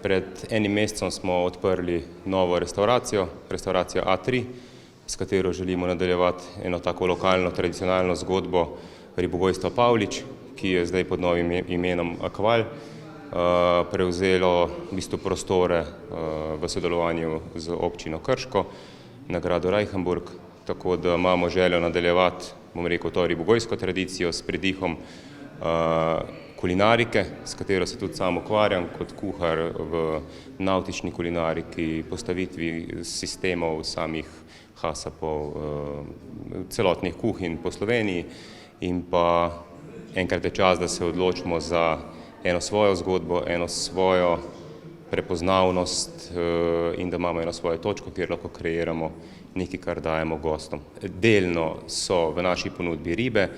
Pred enim mesecem smo odprli novo restauracijo A3, s katero želimo nadaljevati eno tako lokalno, tradicionalno zgodbo ribogojstva Pavlič, ki je zdaj pod novim imenom Akval, prevzelo v bistvu prostore v sodelovanju z občino Krško na gradu Reichenburg, tako da imamo željo nadaljevati, bom rekel, to ribogojsko tradicijo s pridihom kulinarike, s katero se tudi sam ukvarjam kot kuhar v navtični kulinariki, postavitvi sistemov samih HACCP-ov, celotnih kuhinj po Sloveniji, in pa enkrat je čas, da se odločimo za eno svojo zgodbo, eno svojo prepoznavnost in da imamo eno svojo točko, kjer lahko kreiramo nekaj, kar dajemo gostom. Delno so v naši ponudbi ribe,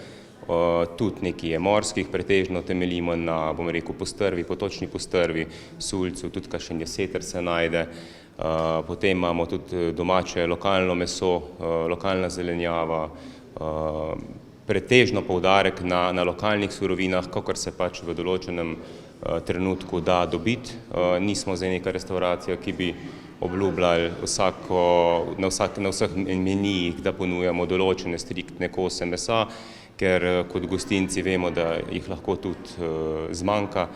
tudi nekaj je morskih, pretežno temeljimo na, bom rekel, postrvi, potočni postrvi, sulcu, tudi kakšen jeseter se najde. Potem imamo tudi domače lokalno meso, lokalna zelenjava, pretežno poudarek na lokalnih surovinah, kakor se pač v določenem trenutku da dobiti. Nismo zdaj neka restauracija, ki bi obljubljali na vseh menijih, da ponujamo določene striktne kose mesa, ker kot gostinci vemo, da jih lahko tudi zmanjka.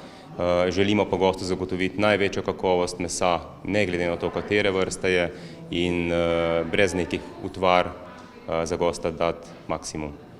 Želimo pa gostu zagotoviti največjo kakovost mesa, ne glede na to, katere vrste je, in brez nekih utvar za gosta dati maksimum.